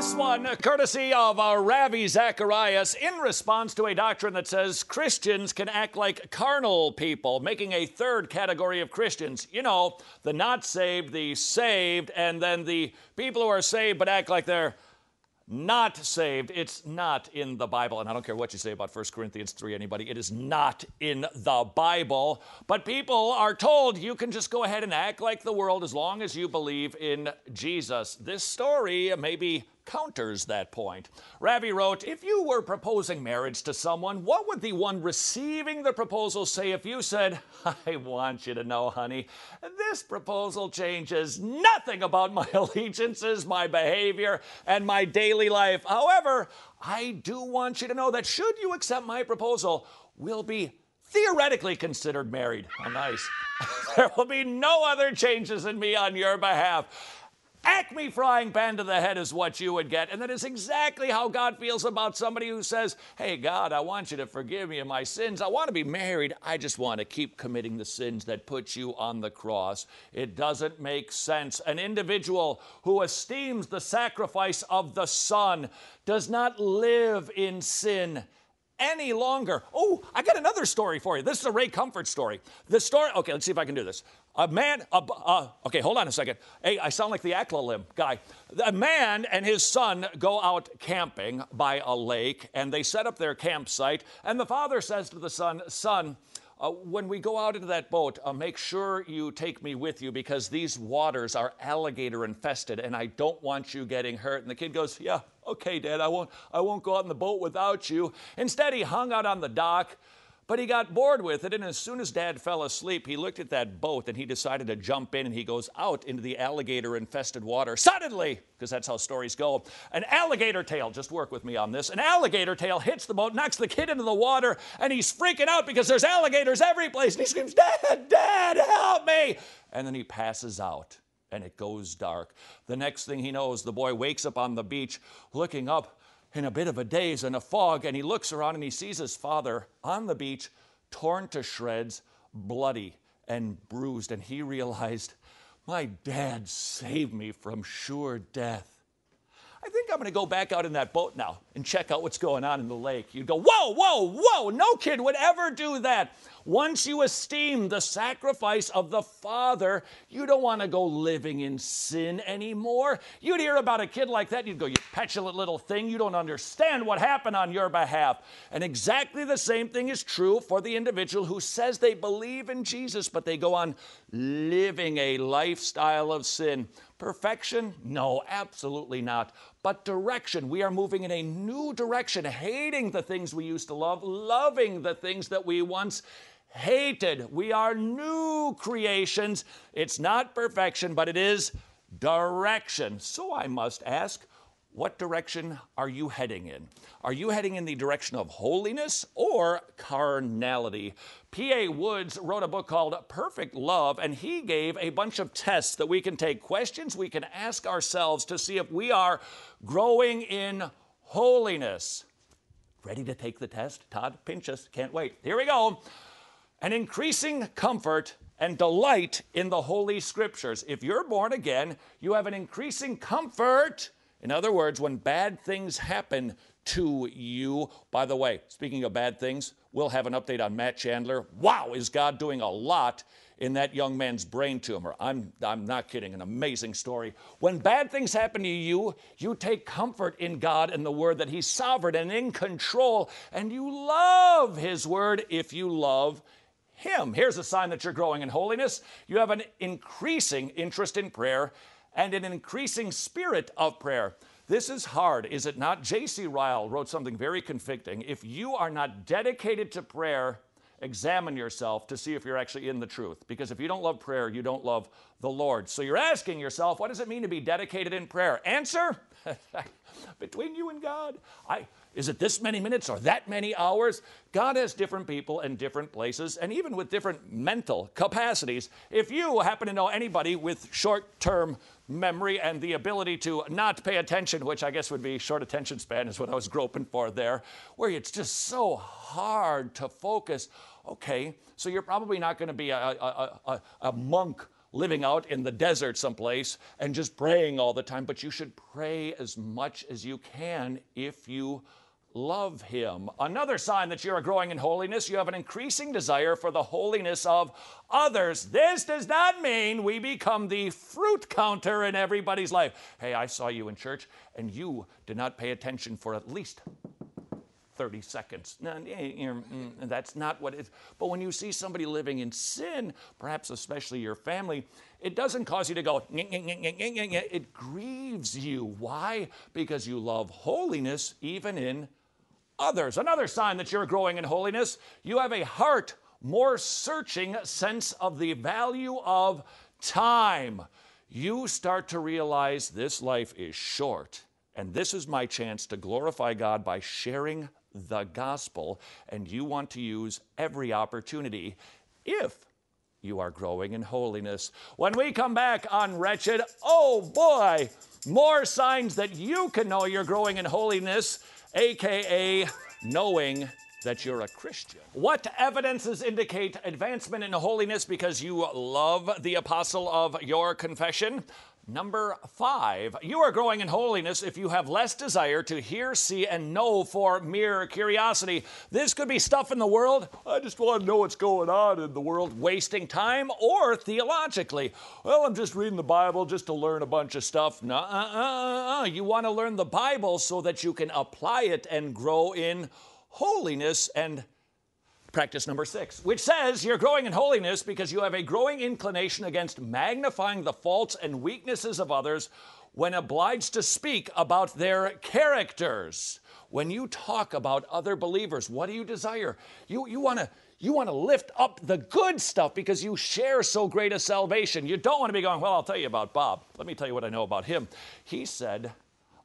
This one, courtesy of Ravi Zacharias, in response to a doctrine that says Christians can act like carnal people, making a third category of Christians. You know, the not saved, the saved, and then the people who are saved but act like they're not saved. It's not in the Bible, and I don't care what you say about 1 Corinthians 3, anybody. It is not in the Bible. But people are told you can just go ahead and act like the world as long as you believe in Jesus. This story maybe counters that point. Ravi wrote, if you were proposing marriage to someone, what would the one receiving the proposal say if you said, I want you to know, honey, this proposal changes nothing about my allegiances, my behavior, and my daily life. However, I do want you to know that should you accept my proposal, we'll be theoretically considered married. How nice. There will be no other changes in me on your behalf. Acme frying pan to the head is what you would get. And that is exactly how God feels about somebody who says, hey, God, I want you to forgive me of my sins. I want to be married. I just want to keep committing the sins that put you on the cross. It doesn't make sense. An individual who esteems the sacrifice of the Son does not live in sin any longer. Oh, I got another story for you. This is a Ray Comfort story. The story, okay, let's see if I can do this. Okay, hold on a second. Hey, I sound like the Aclalim guy. A man and his son go out camping by a lake, and they set up their campsite, and the father says to the son, when we go out into that boat, make sure you take me with you because these waters are alligator infested and I don't want you getting hurt. And the kid goes, yeah, okay, Dad, I won't go out in the boat without you. Instead, he hung out on the dock, but he got bored with it, and as soon as Dad fell asleep, he looked at that boat and he decided to jump in, and he goes out into the alligator-infested water. Suddenly, because that's how stories go, an alligator tail, just work with me on this, an alligator tail hits the boat, knocks the kid into the water, and he's freaking out because there's alligators every place, and he screams, Dad, help me! And then he passes out, and it goes dark. The next thing he knows, the boy wakes up on the beach, looking up in a bit of a daze and a fog, and he looks around and he sees his father on the beach, torn to shreds, bloody and bruised, and he realized, my dad saved me from sure death. I think I'm going to go back out in that boat now and check out what's going on in the lake. You'd go, whoa, no kid would ever do that. Once you esteem the sacrifice of the Father, you don't want to go living in sin anymore. You'd hear about a kid like that, you'd go, you petulant little thing, you don't understand what happened on your behalf. And exactly the same thing is true for the individual who says they believe in Jesus, but they go on living a lifestyle of sin. Perfection? No, absolutely not. But direction. We are moving in a new direction, hating the things we used to love, loving the things that we once hated. We are new creations. It's not perfection, but it is direction. So I must ask, what direction are you heading in? Are you heading in the direction of holiness or carnality? P.A. Woods wrote a book called Perfect Love, and he gave a bunch of tests that we can take, questions we can ask ourselves to see if we are growing in holiness. Ready to take the test? Todd, pinch us. Can't wait. Here we go. An increasing comfort and delight in the Holy Scriptures. If you're born again, you have an increasing comfort. In other words, when bad things happen to you, by the way, speaking of bad things, we'll have an update on Matt Chandler. Wow, is God doing a lot in that young man's brain tumor. I'm not kidding, an amazing story. When bad things happen to you, you take comfort in God and the Word that He's sovereign and in control, and you love His Word if you love Him. Here's a sign that you're growing in holiness. You have an increasing interest in prayer and an increasing spirit of prayer. This is hard, is it not? J.C. Ryle wrote something very convicting. If you are not dedicated to prayer, examine yourself to see if you're actually in the truth. Because if you don't love prayer, you don't love the Lord. So you're asking yourself, what does it mean to be dedicated in prayer? Answer, between you and God. Is it this many minutes or that many hours? God has different people in different places and even with different mental capacities. If you happen to know anybody with short-term memory and the ability to not pay attention, which I guess would be short attention span is what I was groping for there, where it's just so hard to focus. Okay, so you're probably not going to be a monk living out in the desert someplace and just praying all the time, but you should pray as much as you can if you love him. Another sign that you are growing in holiness, you have an increasing desire for the holiness of others. This does not mean we become the fruit counter in everybody's life. Hey, I saw you in church and you did not pay attention for at least 30 seconds. No, that's not what it is. But when you see somebody living in sin, perhaps especially your family, it doesn't cause you to go, it grieves you. Why? Because you love holiness even in others. Another sign that you're growing in holiness, you have a heart more searching sense of the value of time. You start to realize this life is short, and this is my chance to glorify God by sharing the gospel, and you want to use every opportunity if you are growing in holiness. When we come back on Wretched, oh boy, more signs that you can know you're growing in holiness, aka knowing that you're a Christian. What evidences indicate advancement in holiness because you love the apostle of your confession? Number 5, you are growing in holiness if you have less desire to hear, see, and know for mere curiosity. This could be stuff in the world. I just want to know what's going on in the world, wasting time, or theologically. Well, I'm just reading the Bible just to learn a bunch of stuff. No, you want to learn the Bible so that you can apply it and grow in holiness. And practice number 6, which says you're growing in holiness because you have a growing inclination against magnifying the faults and weaknesses of others when obliged to speak about their characters. When you talk about other believers, what do you desire? You want to lift up the good stuff because you share so great a salvation. You don't want to be going, well, I'll tell you about Bob. Let me tell you what I know about him. He said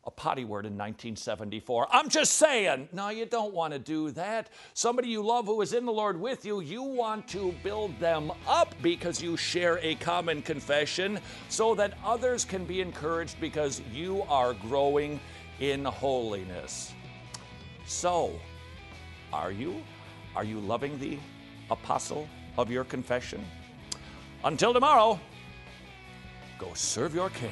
a potty word in 1974. I'm just saying. No, you don't want to do that. Somebody you love who is in the Lord with you, you want to build them up because you share a common confession so that others can be encouraged because you are growing in holiness. So, are you loving the apostle of your confession? Until tomorrow, go serve your King.